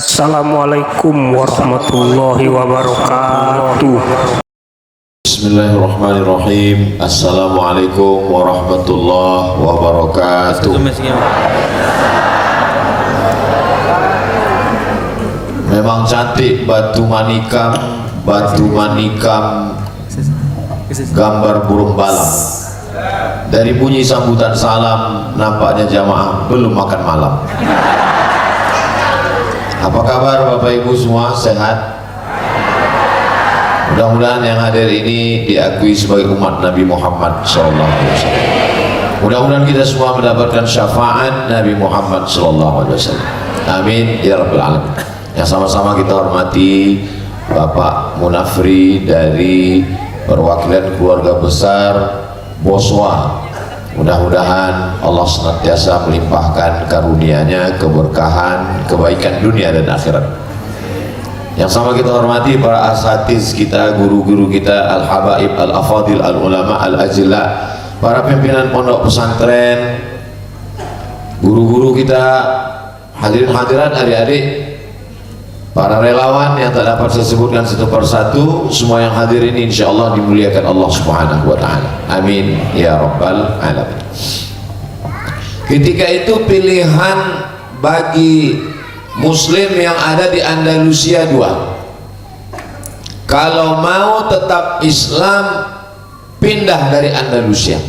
Assalamualaikum warahmatullahi wabarakatuh. Bismillahirrahmanirrahim. Assalamualaikum warahmatullahi wabarakatuh. Memang cantik batu manikam gambar burung balang. Dari bunyi sambutan salam nampaknya jamaah belum makan malam. Apa kabar Bapak Ibu semua, sehat? Mudah-mudahan yang hadir ini diakui sebagai umat Nabi Muhammad SAW. Mudah-mudahan kita semua mendapatkan syafaat Nabi Muhammad SAW. Amin ya rabbal alamin. Yang sama-sama kita hormati Bapak Munafri dari perwakilan keluarga besar Boswa. Mudah-mudahan Allah senantiasa melimpahkan karunia-Nya, keberkahan, kebaikan dunia dan akhirat. Yang sama kita hormati para asatiz kita, guru-guru kita, al-habaib, al-afadil, al-ulama, al-ajilla, para pimpinan pondok pesantren, guru-guru kita, hadirin-hadirat, adik-adik, para relawan yang tak dapat saya sebutkan satu persatu, semua yang hadir ini insyaallah dimuliakan Allah Subhanahu wa taala. Amin ya rabbal alamin. Ketika itu pilihan bagi muslim yang ada di Andalusia dua. Kalau mau tetap Islam, pindah dari Andalusia.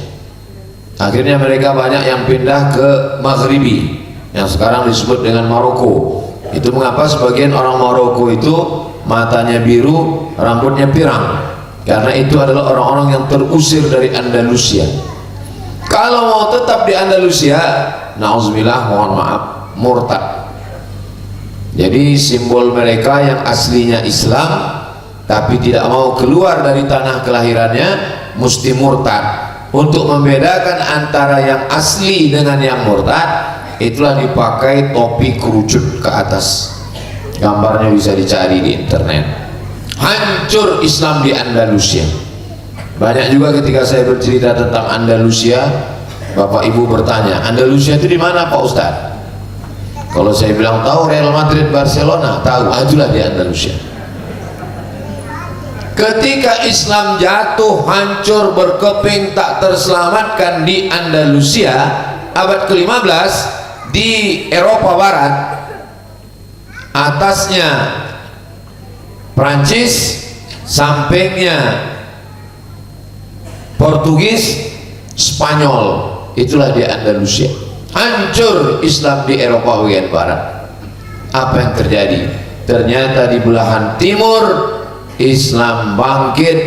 Akhirnya mereka banyak yang pindah ke Maghribi, yang sekarang disebut dengan Maroko. Itu mengapa sebagian orang Maroko itu matanya biru, rambutnya pirang, karena itu adalah orang-orang yang terusir dari Andalusia. Kalau mau tetap di Andalusia, na'udzubillah, mohon maaf, murtad. Jadi simbol mereka yang aslinya Islam tapi tidak mau keluar dari tanah kelahirannya mesti murtad. Untuk membedakan antara yang asli dengan yang murtad, itulah dipakai topi kerucut ke atas. Gambarnya bisa dicari di internet. Hancur Islam di Andalusia. Banyak juga ketika saya bercerita tentang Andalusia, Bapak Ibu bertanya, Andalusia itu di mana Pak Ustadz? Kalau saya bilang tahu, Real Madrid, Barcelona, tahu, itulah di Andalusia. Ketika Islam jatuh, hancur, berkeping, tak terselamatkan di Andalusia abad ke-15, di Eropa Barat, atasnya Prancis, sampingnya Portugis, Spanyol, itulah di Andalusia. Hancur Islam di Eropa bagian Barat. Apa yang terjadi? Ternyata di belahan timur Islam bangkit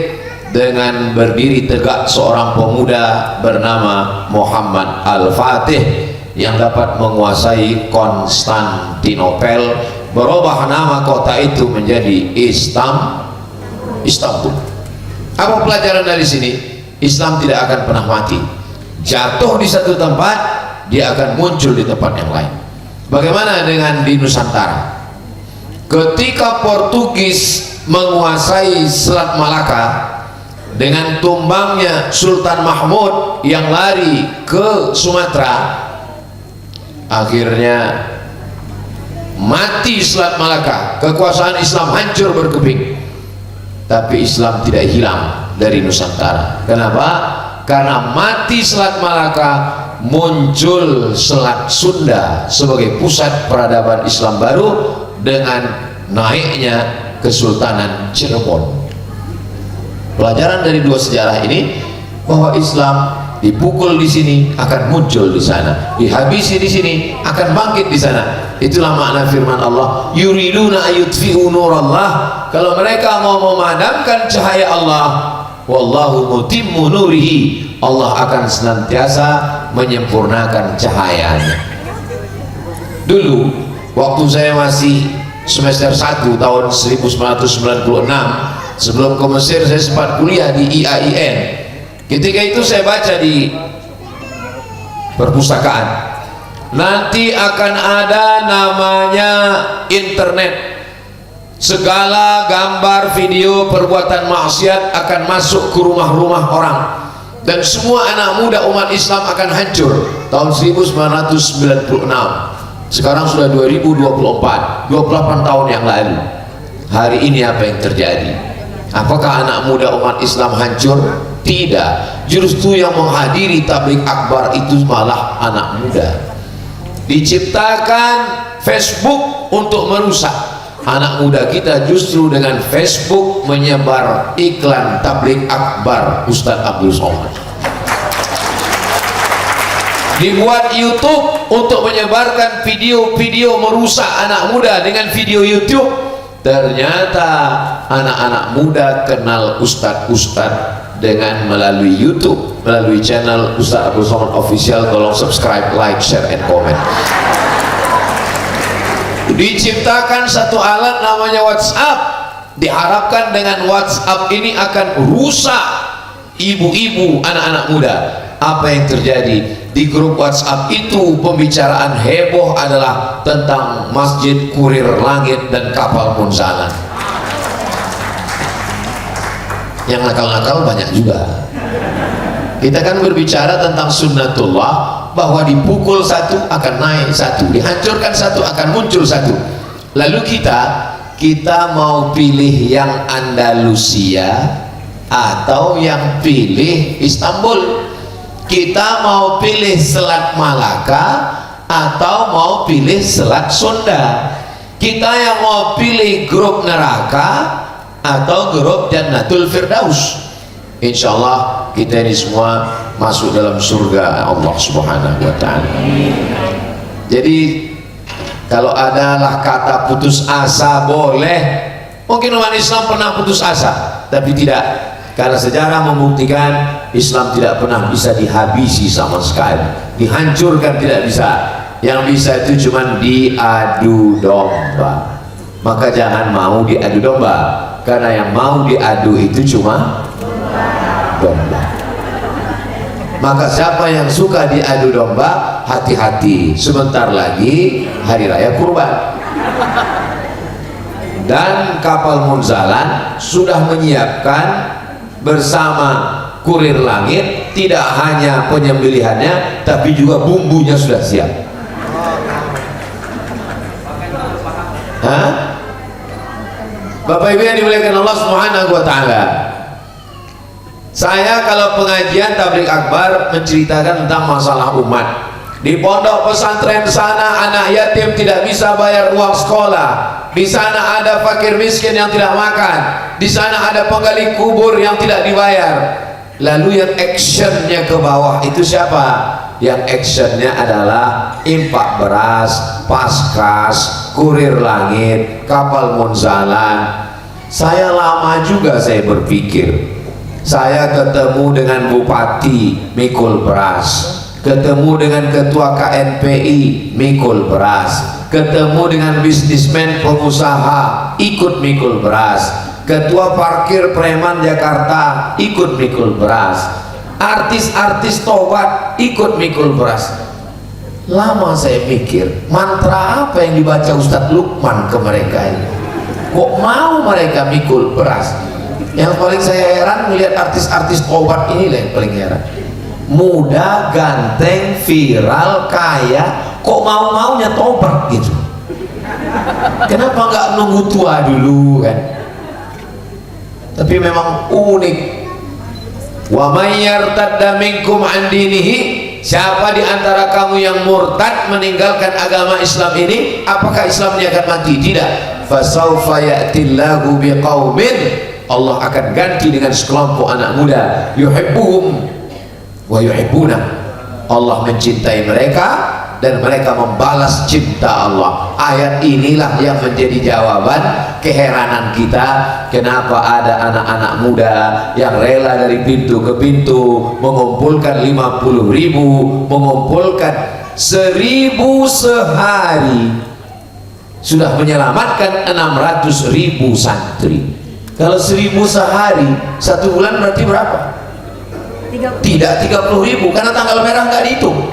dengan berdiri tegak seorang pemuda bernama Muhammad Al-Fatih yang dapat menguasai Konstantinopel, berubah nama kota itu menjadi Istanbul. Apa pelajaran dari sini? Islam tidak akan pernah mati. Jatuh di satu tempat, dia akan muncul di tempat yang lain. Bagaimana dengan di Nusantara? Ketika Portugis menguasai Selat Malaka dengan tumbangnya Sultan Mahmud yang lari ke Sumatera, akhirnya mati Selat Malaka, kekuasaan Islam hancur berkeping. Tapi Islam tidak hilang dari Nusantara. Kenapa? Karena mati Selat Malaka, muncul Selat Sunda sebagai pusat peradaban Islam baru dengan naiknya Kesultanan Cirebon. Pelajaran dari dua sejarah ini bahwa Islam dipukul di sini akan muncul di sana, dihabisi di sini akan bangkit di sana. Itulah makna firman Allah, yuriduna ayutfi'u nurallah. Kalau mereka mau memadamkan cahaya Allah, wallahu mutimmu nurihi, Allah akan senantiasa menyempurnakan cahayanya. Dulu waktu saya masih semester 1 tahun 1996, sebelum ke Mesir saya sempat kuliah di IAIN. Ketika itu saya baca di perpustakaan, nanti akan ada namanya internet. Segala gambar, video, perbuatan maksiat akan masuk ke rumah-rumah orang, dan semua anak muda umat Islam akan hancur. Tahun 1996 Sekarang sudah 2024, 28 tahun yang lalu. Hari ini apa yang terjadi? Apakah anak muda umat Islam hancur? Tidak. Justru yang menghadiri tabligh akbar itu malah anak muda. Diciptakan Facebook untuk merusak. Anak muda kita justru dengan Facebook menyebar iklan tabligh akbar Ustadz Abdul Somad. Dibuat YouTube untuk menyebarkan video-video merusak anak muda dengan video YouTube. Ternyata anak-anak muda kenal ustadz-ustadz dengan melalui YouTube, melalui channel Ustadz Abdul Somad Official. Tolong subscribe, like, share, and comment. Diciptakan satu alat namanya WhatsApp. Diharapkan dengan WhatsApp ini akan rusak ibu-ibu, anak-anak muda. Apa yang terjadi? Di grup WhatsApp itu pembicaraan heboh adalah tentang Masjid Kurir Langit dan kapal Munzalan. Yang nakal-nakal banyak juga. Kita kan berbicara tentang sunnatullah, bahwa dipukul satu akan naik satu, dihancurkan satu akan muncul satu. Lalu kita mau pilih yang Andalusia atau yang pilih Istanbul? Kita mau pilih Selat Malaka atau mau pilih Selat Sunda? Kita yang mau pilih grup neraka atau grup Jannatul Firdaus? Insya Allah kita ini semua masuk dalam surga Allah Subhanahu wa ta'ala. Jadi kalau adalah kata putus asa boleh. Mungkin umat Islam pernah putus asa, tapi tidak. Karena sejarah membuktikan Islam tidak pernah bisa dihabisi sama sekali, dihancurkan tidak bisa. Yang bisa itu cuma diadu domba. Maka jangan mau diadu domba, karena yang mau diadu itu cuma domba. Maka siapa yang suka diadu domba, hati-hati, sebentar lagi hari raya kurban. Dan kapal Munzalan sudah menyiapkan bersama Kurir Langit, tidak hanya penyembelihannya tapi juga bumbunya sudah siap. Hah? Bapak Ibu yang dimuliakan Allah Subhanahu wa ta'ala, saya kalau pengajian tabligh akbar menceritakan tentang masalah umat. Di pondok pesantren sana anak yatim tidak bisa bayar uang sekolah. Di sana ada fakir miskin yang tidak makan. Di sana ada penggali kubur yang tidak dibayar. Lalu yang actionnya ke bawah itu siapa? Yang actionnya adalah infak beras, paskas, Kurir Langit, kapal Munzalan. Saya lama juga saya berpikir. Saya ketemu dengan Bupati mikul beras, ketemu dengan Ketua KNPI mikul beras, ketemu dengan bisnismen pengusaha ikut mikul beras, Ketua parkir preman Jakarta ikut mikul beras, artis-artis tobat ikut mikul beras. Lama saya mikir, mantra apa yang dibaca Ustadz Lukman ke mereka ini? Kok mau mereka mikul beras? Yang paling saya heran melihat artis-artis tobat ini lah yang paling heran. Muda, ganteng, viral, kaya, kok mau-maunya tobat gitu. Kenapa nggak nunggu tua dulu kan? Tapi memang unik. Wa may yartadda minkum an dinihi, siapa di antara kamu yang murtad meninggalkan agama Islam ini, apakah Islamnya akan mati? Tidak. Fasawfa ya'tillahu biqaumin, Allah akan ganti dengan sekelompok anak muda, yuhibbuhum wa yuhibbuna. Allah mencintai mereka dan mereka membalas cinta Allah. Ayat inilah yang menjadi jawaban keheranan kita, kenapa ada anak-anak muda yang rela dari pintu ke pintu mengumpulkan 50.000, mengumpulkan 1.000 sehari, sudah menyelamatkan 600.000 santri. Kalau 1.000 sehari, 1 bulan berarti berapa? Tidak 30.000, karena tanggal merah nggak dihitung.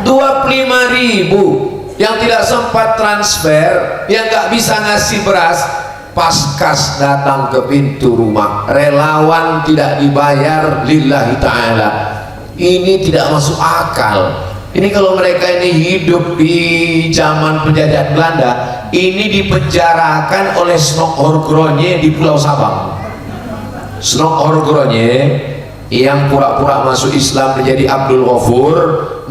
25.000 yang tidak sempat transfer, yang nggak bisa ngasih beras, paskas datang ke pintu rumah, relawan tidak dibayar lillahi ta'ala. Ini tidak masuk akal. Ini kalau mereka ini hidup di zaman penjajahan Belanda, ini dipenjarakan oleh Snok Horgronje di Pulau Sabang. Snok Horgronje yang pura-pura masuk Islam menjadi Abdul Ghafur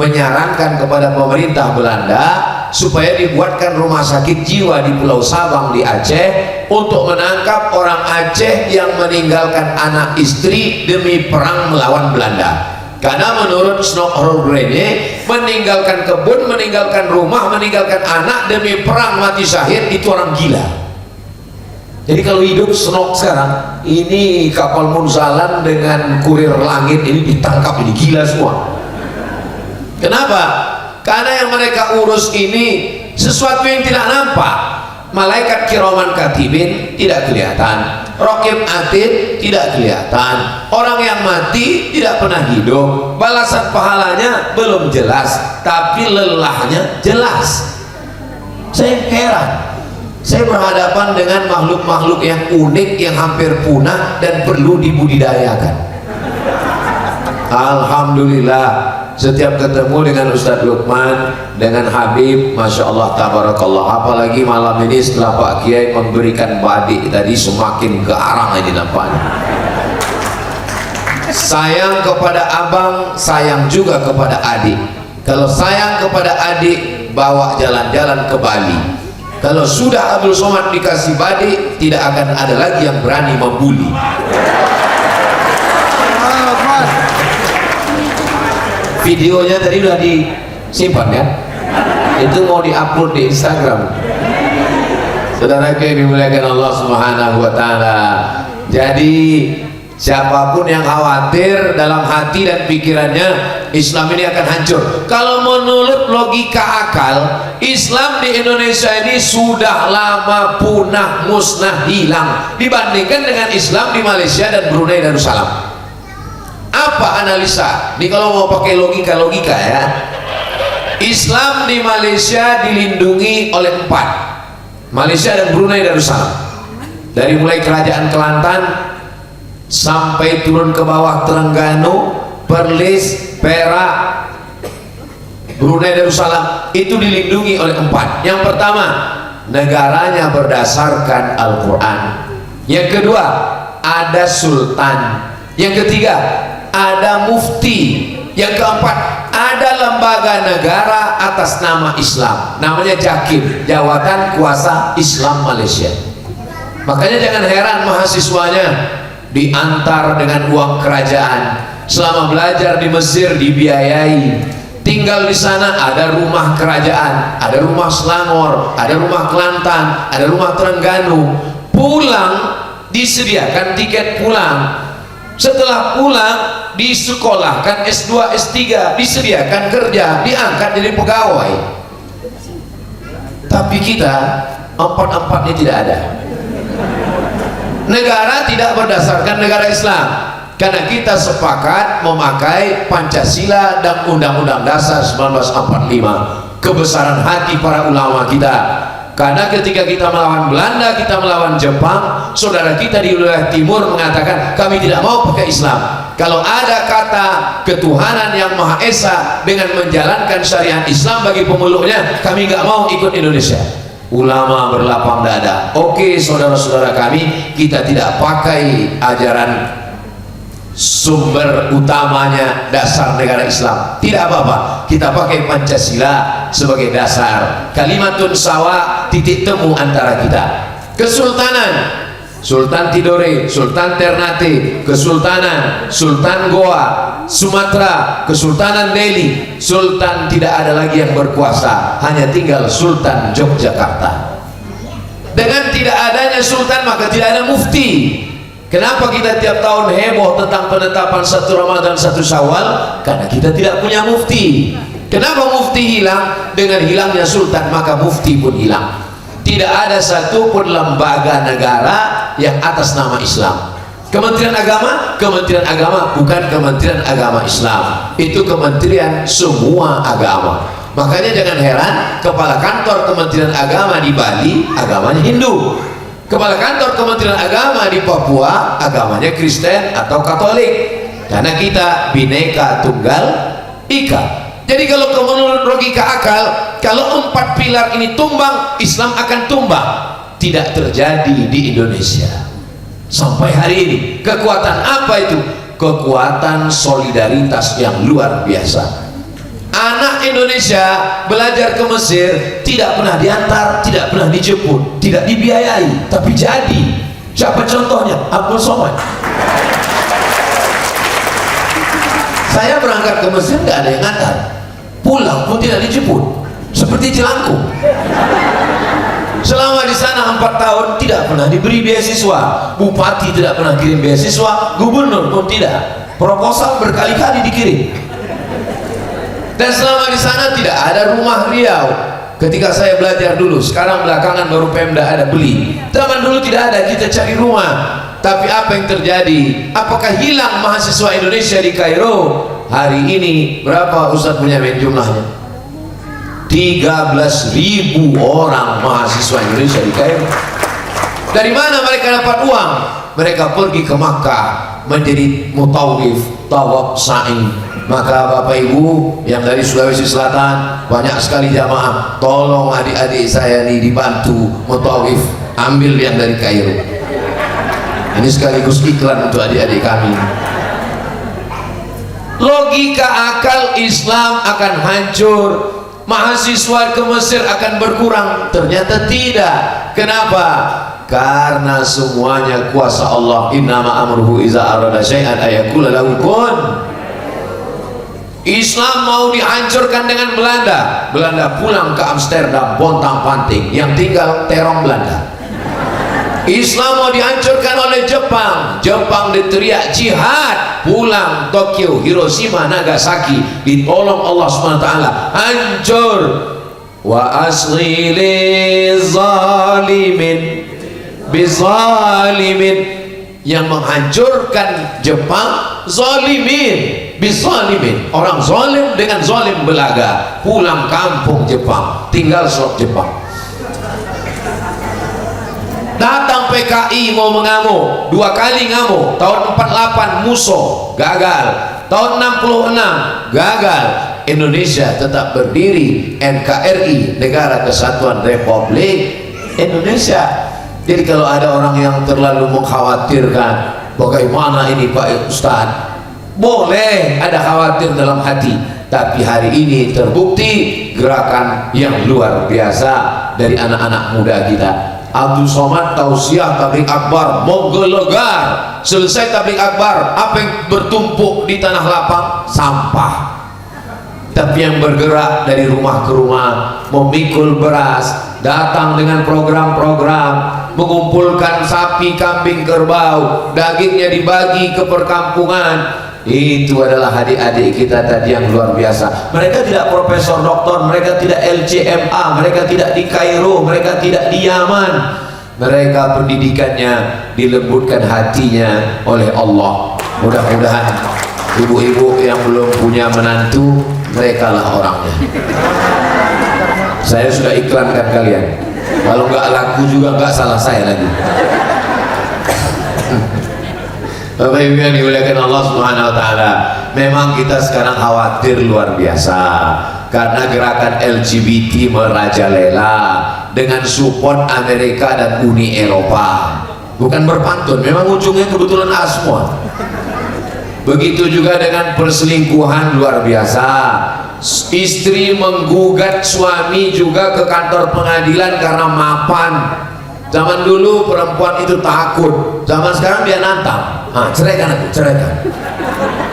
menyarankan kepada pemerintah Belanda supaya dibuatkan rumah sakit jiwa di Pulau Sabang di Aceh untuk menangkap orang Aceh yang meninggalkan anak istri demi perang melawan Belanda. Karena menurut Snok Horgronje, meninggalkan kebun, meninggalkan rumah, meninggalkan anak demi perang mati syahid itu orang gila. Jadi kalau hidup Snok sekarang, ini kapal Munzalan dengan kurir langit ini ditangkap, ini gila semua. Kenapa? Karena yang mereka urus ini sesuatu yang tidak nampak. Malaikat kiraman katibin tidak kelihatan, Raqib Atid tidak kelihatan, orang yang mati tidak pernah hidup, balasan pahalanya belum jelas, tapi lelahnya jelas. Saya heran, saya berhadapan dengan makhluk-makhluk yang unik, yang hampir punah dan perlu dibudidayakan. Alhamdulillah, setiap ketemu dengan Ustadz Lukman, dengan Habib, Masya Allah, tabarakallah. Apalagi malam ini setelah Pak Kiai memberikan badik tadi, semakin kearang ini nampaknya. Sayang kepada abang, sayang juga kepada adik. Kalau sayang kepada adik, bawa jalan-jalan ke Bali. Kalau sudah Abdul Somad dikasih badik, tidak akan ada lagi yang berani membuli. Videonya tadi udah disimpan ya, itu mau diupload di Instagram. Saudara yang dimuliakan Allah Subhanahu wa Ta'ala. Jadi siapapun yang khawatir dalam hati dan pikirannya Islam ini akan hancur. Kalau menurut logika akal, Islam di Indonesia ini sudah lama punah, musnah, hilang dibandingkan dengan Islam di Malaysia dan Brunei Darussalam. Apa analisa? Ini kalau mau pakai logika ya. Islam di Malaysia dilindungi oleh 4, Malaysia dan Brunei Darussalam. Dari mulai kerajaan Kelantan sampai turun ke bawah Terengganu, Perlis, Perak, Brunei Darussalam itu dilindungi oleh 4. Yang pertama, negaranya berdasarkan Al-Quran. Yang kedua, ada sultan. Yang ketiga, ada mufti. Yang keempat, ada lembaga negara atas nama Islam, namanya JAKIM, Jawatan Kuasa Islam Malaysia. Makanya jangan heran mahasiswanya diantar dengan uang kerajaan. Selama belajar di Mesir dibiayai, tinggal di sana ada rumah kerajaan, ada rumah Selangor, ada rumah Kelantan, ada rumah Terengganu. Pulang disediakan tiket pulang. Setelah pulang disekolahkan S2, S3, disediakan kerja, diangkat jadi pegawai. Tapi kita empat-empatnya tidak ada. Negara tidak berdasarkan negara Islam, karena kita sepakat memakai Pancasila dan Undang-Undang Dasar 1945. Kebesaran hati para ulama kita. Karena ketika kita melawan Belanda, kita melawan Jepang, saudara kita di wilayah timur mengatakan kami tidak mau pakai Islam. Kalau ada kata ketuhanan yang Maha Esa dengan menjalankan syariat Islam bagi pemeluknya, kami nggak mau ikut Indonesia. Ulama berlapang dada. Oke, saudara-saudara kami, kita tidak pakai ajaran sumber utamanya dasar negara Islam, tidak apa-apa, kita pakai Pancasila sebagai dasar. Kalimatun sawa, titik temu antara kita. Kesultanan, Sultan Tidore, Sultan Ternate, Kesultanan, Sultan Goa, Sumatera, Kesultanan Delhi. Sultan tidak ada lagi yang berkuasa, hanya tinggal Sultan Yogyakarta. Dengan tidak adanya sultan maka tidak ada mufti. Kenapa kita tiap tahun heboh tentang penetapan 1 Ramadan 1 Syawal? Karena kita tidak punya mufti. Kenapa mufti hilang? Dengan hilangnya sultan maka mufti pun hilang. Tidak ada satupun lembaga negara yang atas nama Islam. Kementerian Agama bukan Kementerian Agama Islam, itu kementerian semua agama. Makanya jangan heran kepala kantor Kementerian Agama di Bali agamanya Hindu, kepala kantor Kementerian Agama di Papua agamanya Kristen atau Katolik. Karena kita Bhinneka Tunggal Ika. Jadi kalau menurut logika akal, kalau 4 pilar ini tumbang, Islam akan tumbang. Tidak terjadi di Indonesia sampai hari ini. Kekuatan apa itu? Kekuatan solidaritas yang luar biasa. Anak Indonesia belajar ke Mesir tidak pernah diantar, tidak pernah dijemput, tidak dibiayai, tapi jadi. Siapa contohnya? Abdul Somad. Saya berangkat ke Mesir nggak ada yang ngantar, pulang pun tidak dijemput, seperti jelangkung. Selama di sana 4 tahun tidak pernah diberi beasiswa, bupati tidak pernah kirim beasiswa, gubernur pun tidak, proposal berkali-kali dikirim. Dan selama di sana tidak ada rumah Riau. Ketika saya belajar dulu, sekarang belakangan baru Pemda ada beli. Zaman dulu tidak ada, kita cari rumah. Tapi apa yang terjadi? Apakah hilang mahasiswa Indonesia di Kairo? Hari ini berapa Ustaz punya jumlahnya? 13.000 orang mahasiswa Indonesia di Kairo. Dari mana mereka dapat uang? Mereka pergi ke Makkah menjadi mutawif, tawaf, sa'i. Maka Bapak Ibu yang dari Sulawesi Selatan, banyak sekali jamaah, tolong adik-adik saya nih dibantu mutawif, ambil yang dari Kairo. Ini sekaligus iklan untuk adik-adik kami. Logika akal Islam akan hancur, mahasiswa ke Mesir akan berkurang. Ternyata tidak. Kenapa? Karena semuanya kuasa Allah. Innama amruhu iza arada syai'an ayakula lahu kun. Islam mau dihancurkan dengan Belanda. Belanda pulang ke Amsterdam, pontang-panting, yang tinggal terong Belanda. Islam mau dihancurkan oleh Jepang. Jepang diteriak jihad, pulang Tokyo, Hiroshima, Nagasaki, ditolong Allah SWT, hancur. Wa asli zalimin bizalimin, yang menghancurkan Jepang zalimin bizalimin, orang zalim dengan zalim belaga. Pulang kampung Jepang, tinggal sok Jepang. Datang PKI mau mengamuk, 2 kali ngamuk. Tahun 48 musuh, gagal. Tahun 66 gagal. Indonesia tetap berdiri, NKRI, Negara Kesatuan Republik Indonesia. Jadi kalau ada orang yang terlalu mengkhawatirkan bagaimana ini Pak Ustadz, boleh ada khawatir dalam hati, tapi hari ini terbukti gerakan yang luar biasa dari anak-anak muda kita. Abdul Somad tausiah tabligh akbar menggelegar. Selesai tabligh akbar, apa yang bertumpuk di tanah lapang? Sampah. Tapi yang bergerak dari rumah ke rumah, memikul beras, datang dengan program-program, mengumpulkan sapi, kambing, kerbau, dagingnya dibagi ke perkampungan. Itu adalah adik-adik kita tadi yang luar biasa. Mereka tidak profesor doktor, mereka tidak LCMA, mereka tidak di Kairo, mereka tidak di Yaman. Mereka pendidikannya dilembutkan hatinya oleh Allah. Mudah-mudahan ibu-ibu yang belum punya menantu, mereka lah orangnya. Saya sudah iklankan kalian. Kalau nggak laku juga nggak salah saya lagi. Bapak Ibu yang dimuliakan Allah Subhanahu wa taala, memang kita sekarang khawatir luar biasa karena gerakan LGBT merajalela dengan support Amerika dan Uni Eropa. Bukan berpantun, memang ujungnya kebetulan A semua. Begitu juga dengan perselingkuhan luar biasa. Istri menggugat suami juga ke kantor pengadilan karena mapan. Zaman dulu perempuan itu takut, zaman sekarang dia nantang. Ceraikan aku, ceraikan.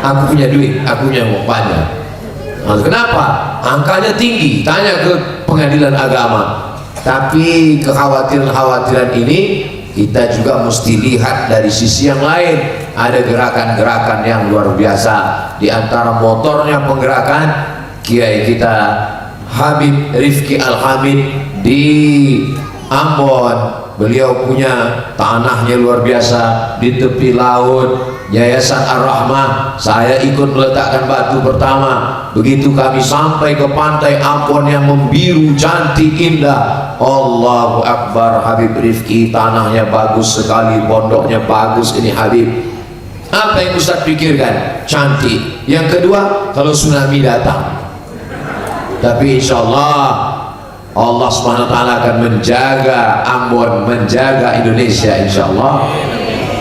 Aku punya duit, aku punya uang banyak. Kenapa? Angkanya tinggi. Tanya ke pengadilan agama. Tapi kekhawatiran-kekhawatiran ini kita juga mesti lihat dari sisi yang lain. Ada gerakan-gerakan yang luar biasa. Di antara motornya penggerakan kiai kita Habib Rifki Al-Hamid di Ambon. Beliau punya tanahnya luar biasa di tepi laut. Yayasan Ar-Rahmah, saya ikut meletakkan batu pertama. Begitu kami sampai ke pantai Ambon yang membiru, cantik, indah. Allahu Akbar, Habib Rifki, tanahnya bagus sekali, pondoknya bagus. Ini Habib, apa yang Ustaz pikirkan? Cantik. Yang kedua, kalau tsunami datang, Tapi insya Allah Subhanahu wa taala akan menjaga Ambon, menjaga Indonesia insya Allah.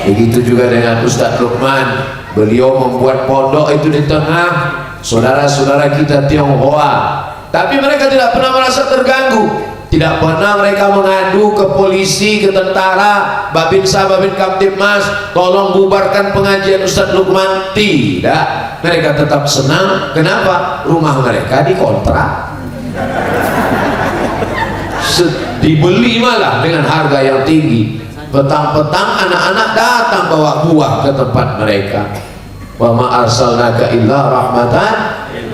Begitu juga dengan Ustadz Lukman, beliau membuat pondok itu di tengah saudara-saudara kita Tionghoa, tapi mereka tidak pernah merasa terganggu, tidak pernah mereka mengadu ke polisi, ke tentara, Babinsa, Babin Kamtibmas, tolong bubarkan pengajian Ustadz Lukman. Tidak, mereka tetap senang. Kenapa? Rumah mereka dikontrak, dibeli malah dengan harga yang tinggi. Petang-petang anak-anak datang bawa buah ke tempat mereka. Wa ma arsalnaka illa rahmatan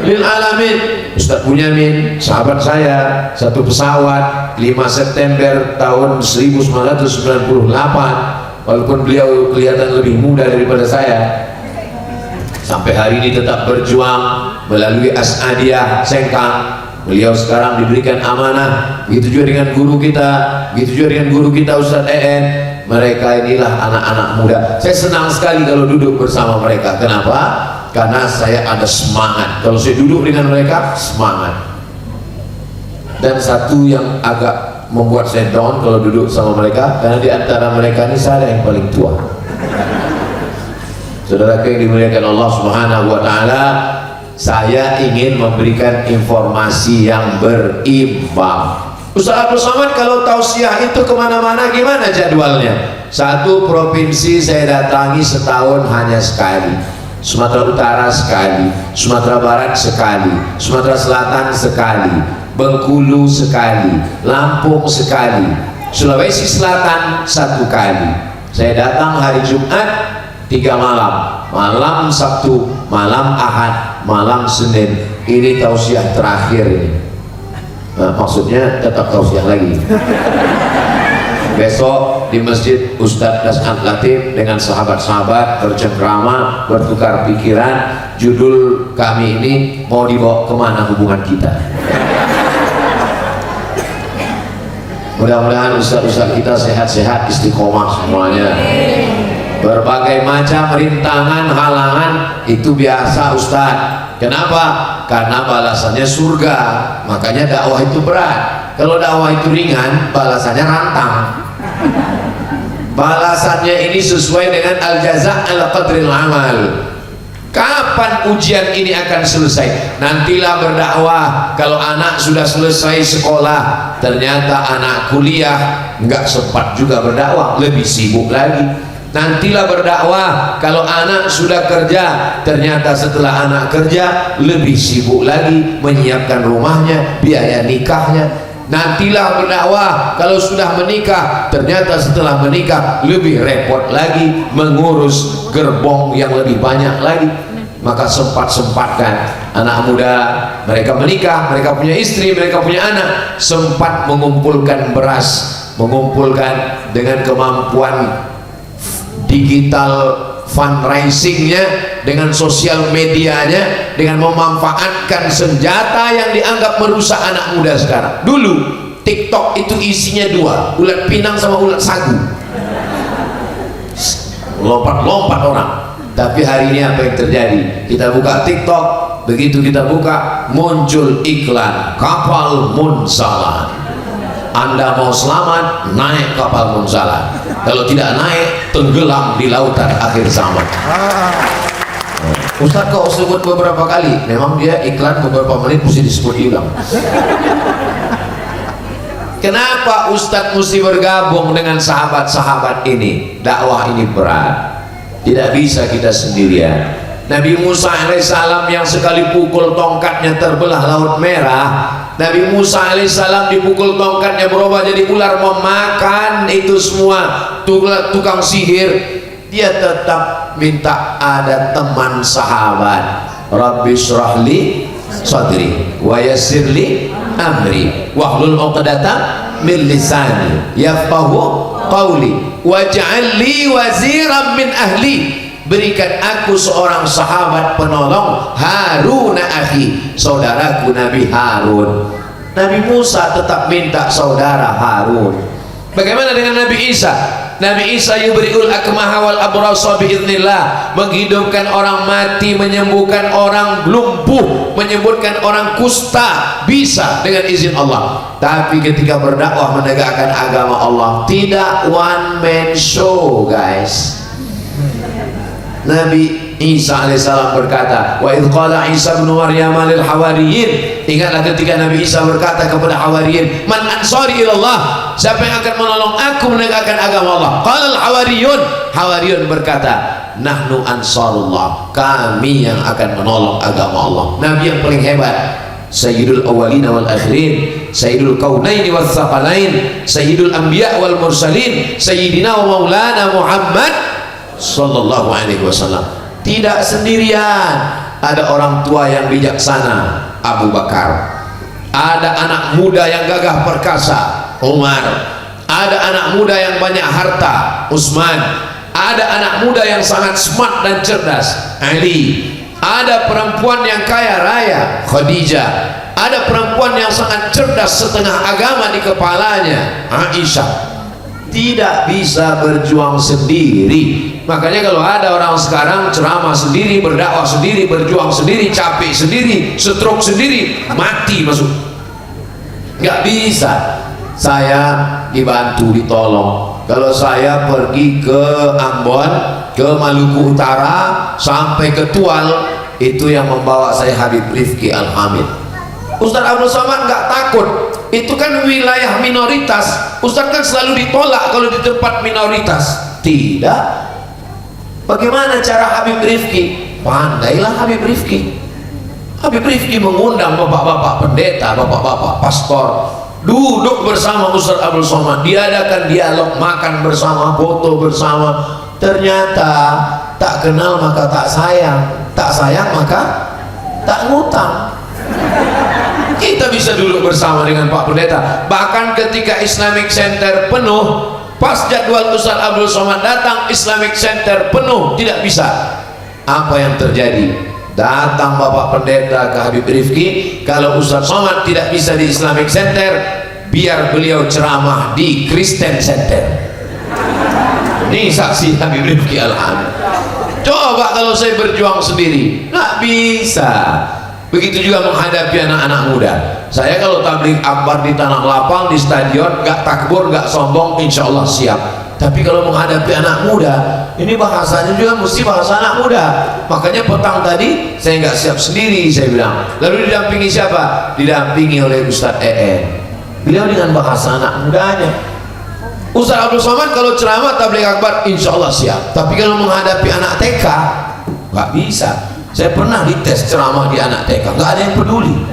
lil alamin. Ustaz Bunyamin, sahabat saya, satu pesawat 5 September tahun 1998, walaupun beliau kelihatan lebih muda daripada saya, sampai hari ini tetap berjuang melalui As'adiyah Sengkang. Beliau sekarang diberikan amanah. Begitu juga dengan guru kita, begitu juga dengan guru kita Ustaz EN. Mereka inilah anak-anak muda. Saya senang sekali kalau duduk bersama mereka. Kenapa? Karena saya ada semangat. Kalau saya duduk dengan mereka, semangat. Dan satu yang agak membuat saya down kalau duduk sama mereka, karena di antara mereka ini saya yang paling tua. Saudara yang dimuliakan Allah Subhanahu wa taala, saya ingin memberikan informasi yang berimbang. Ustaz Abdul Somad kalau tausiah itu kemana-mana gimana jadwalnya? Satu provinsi saya datangi setahun hanya sekali, Sumatera Utara sekali, Sumatera Barat sekali, Sumatera Selatan sekali, Bengkulu sekali, Lampung sekali, Sulawesi Selatan satu kali. Saya datang hari Jumat 3 malam, malam Sabtu, malam Ahad, malam Senin. Ini tausiah terakhir ini. Nah, maksudnya tetap tausiah lagi. Besok di masjid Ustadz Das'ad Latif dengan sahabat-sahabat bercengkrama, bertukar pikiran. Judul kami ini mau dibawa kemana hubungan kita. Mudah-mudahan ustadz-ustadz kita sehat-sehat, istiqomah semuanya. Berbagai macam rintangan, halangan itu biasa Ustadz. Kenapa? Karena balasannya surga. Makanya dakwah itu berat. Kalau dakwah itu ringan, balasannya rantang. Balasannya ini sesuai dengan al-jaza' al-qadril amal. Kapan ujian ini akan selesai? Nantilah berdakwah. Kalau anak sudah selesai sekolah, ternyata anak kuliah nggak sempat juga berdakwah, lebih sibuk lagi. Nantilah berdakwah kalau anak sudah kerja, ternyata setelah anak kerja lebih sibuk lagi menyiapkan rumahnya, biaya nikahnya. Nantilah berdakwah kalau sudah menikah, ternyata setelah menikah lebih repot lagi mengurus gerbong yang lebih banyak lagi. Maka sempat-sempatkan anak muda, mereka menikah, mereka punya istri, mereka punya anak, sempat mengumpulkan beras, mengumpulkan dengan kemampuan digital fundraisingnya, dengan sosial medianya, dengan memanfaatkan senjata yang dianggap merusak anak muda sekarang. Dulu TikTok itu isinya dua, ulat pinang sama ulat sagu, lompat-lompat orang. Tapi hari ini apa yang terjadi? Kita buka TikTok, begitu kita buka muncul iklan kapal Munsalan. Anda mau selamat, naik kapal Munsalan. Kalau tidak naik, tenggelam di lautan akhir zaman. Ustaz kok sebut beberapa kali? Memang dia iklan beberapa menit mesti disebut ulang. Kenapa Ustaz mesti bergabung dengan sahabat-sahabat ini? Dakwah ini berat, tidak bisa kita sendirian. Nabi Musa alaihissalam yang sekali pukul tongkatnya terbelah Laut Merah, Nabi Musa alaihissalam dipukul tongkatnya berubah jadi ular memakan itu semua tukang sihir. Dia tetap minta ada teman sahabat. Rabbi syrahli sadri wa yassirli amri wahlul 'uqdatam min lisani yafqahu qawli waj'al li waziran min ahli. Berikan aku seorang sahabat penolong, Harun akhi, saudaraku Nabi Harun. Nabi Musa tetap minta saudara Harun. Bagaimana dengan Nabi Isa? Nabi Isa yubri'ul akmaha wal abrasa biiznillah, menghidupkan orang mati, menyembuhkan orang lumpuh, menyembuhkan orang kusta, bisa dengan izin Allah. Tapi ketika berdakwah menegakkan agama Allah, tidak one man show, guys. Nabi Isa alaihissalam berkata, wa idh qala Isa ibn Maryam lil hawariyin, ingatlah ketika Nabi Isa berkata kepada hawariyin, man ansari ilallah, siapa yang akan menolong aku menegakkan agama Allah? Qala al hawariyun, hawariyun berkata, nahnu ansarullah, kami yang akan menolong agama Allah. Nabi yang paling hebat, sayyidul awwalina wal akhirin, sayyidul kaunaini wal thaqalain, sayyidul anbiya wal mursalin, sayyidina wa maulana Muhammad sallallahu alaihi wasallam. Tidak sendirian, ada orang tua yang bijaksana, Abu Bakar. Ada anak muda yang gagah perkasa, Umar. Ada anak muda yang banyak harta, Utsman. Ada anak muda yang sangat smart dan cerdas, Ali. Ada perempuan yang kaya raya, Khadijah. Ada perempuan yang sangat cerdas, setengah agama di kepalanya, Aisyah. Tidak bisa berjuang sendiri. Makanya kalau ada orang sekarang ceramah sendiri, berdakwah sendiri, berjuang sendiri, capek sendiri, stroke sendiri, mati masuk. Nggak bisa. Saya dibantu, ditolong. Kalau saya pergi ke Ambon, ke Maluku Utara, sampai ke Tual, itu yang membawa saya Habib Rifki Al-Hamid. Ustaz Abdul Somad nggak takut. Itu kan wilayah minoritas. Ustaz kan selalu ditolak kalau di tempat minoritas. Tidak. Bagaimana cara Habib Rifki? Pandailah Habib Rifki. Habib Rifki mengundang bapak-bapak pendeta, bapak-bapak pastor, duduk bersama Ustaz Abdul Somad, diadakan dialog, makan bersama, foto bersama. Ternyata tak kenal maka tak sayang, tak sayang maka tak ngutang. Kita bisa duduk bersama dengan Pak Pendeta. Bahkan ketika Islamic Center penuh, pas jadwal Ustaz Abdul Somad datang, Islamic Center penuh, tidak bisa. Apa yang terjadi? Datang Bapak Pendeta ke Habib Rifki, kalau Ustaz Somad tidak bisa di Islamic Center, biar beliau ceramah di Kristen Center. Ini saksi Habib Rifki Al-Hamid. Coba kalau saya berjuang sendiri, nggak bisa. Begitu juga menghadapi anak-anak muda. Saya kalau tabligh akbar di tanah lapang, di stadion, gak takbur, gak sombong, insya Allah siap. Tapi kalau menghadapi anak muda, ini bahasanya juga mesti bahasa anak muda. Makanya petang tadi saya gak siap sendiri, saya bilang. Lalu didampingi siapa? Didampingi oleh Ustadz EN. Beliau dengan bahasa anak mudanya. Ustadz Abdul Somad kalau ceramah tabligh akbar, insya Allah siap. Tapi kalau menghadapi anak TK, gak bisa. Saya pernah dites ceramah di anak TK, nggak ada yang peduli.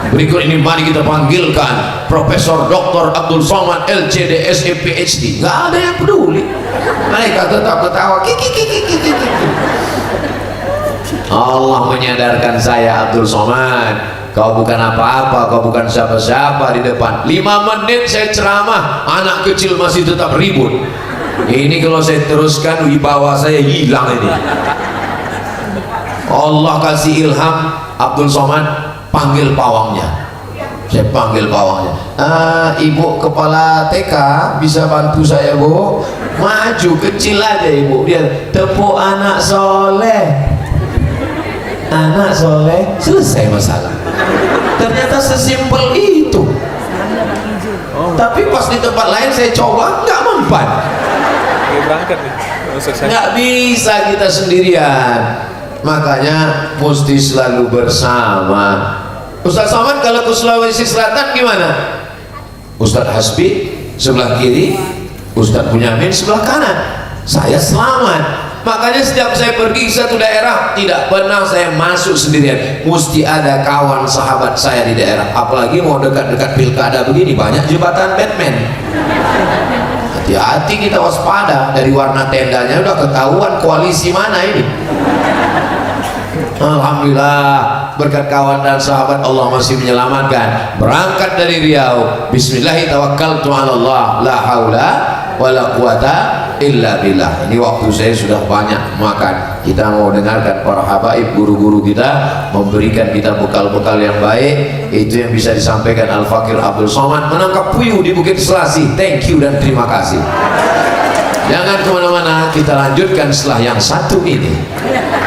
Berikut ini mari kita panggilkan Profesor Dr. Abdul Somad LCD SE PhD. Nggak ada yang peduli. Mereka tetap ketawa. Allah menyadarkan saya, Abdul Somad, kau bukan apa-apa, kau bukan siapa-siapa di depan. 5 menit saya ceramah, anak kecil masih tetap ribut. Ini kalau saya teruskan wibawa saya hilang ini. Allah kasih ilham, Abdul Somad panggil pawangnya. Saya panggil pawangnya. Ibu kepala TK bisa bantu saya, Bu? Maju kecil aja ibu. Dia tepuk anak soleh. Anak soleh, selesai masalah. Ternyata sesimpel itu. Tapi pas di tempat lain saya coba, nggak mempan. Nggak bisa kita sendirian. Makanya mesti selalu bersama. Ustaz Somad kalau ke Sulawesi Selatan gimana? Ustaz Hasbi sebelah kiri, Ustaz Bunyamin sebelah kanan. Saya selamat. Makanya setiap saya pergi ke satu daerah, tidak pernah saya masuk sendirian. Mesti ada kawan sahabat saya di daerah. Apalagi mau dekat-dekat pilkada begini, banyak jembatan Batman. Hati-hati kita waspada, dari warna tendanya udah ketahuan koalisi mana ini. Alhamdulillah berkat kawan dan sahabat Allah masih menyelamatkan. Berangkat dari Riau, bismillahirrahmanirrahim, tawakkaltu 'ala Allah, la haula wala quwata illa billah. Ini waktu saya sudah banyak makan. Kita mau dengarkan para habaib, guru-guru kita memberikan kita bekal-bekal yang baik. Itu yang bisa disampaikan Al-Fakir Abdul Somad menangkap puyuh di Bukit Selasih. Thank you dan terima kasih. Jangan kemana-mana, kita lanjutkan setelah yang satu ini.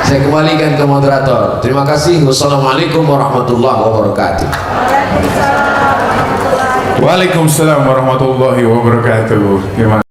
Saya kembalikan ke moderator. Terima kasih. Wassalamualaikum warahmatullahi wabarakatuh. Waalaikumsalam warahmatullahi wabarakatuh. Gimana?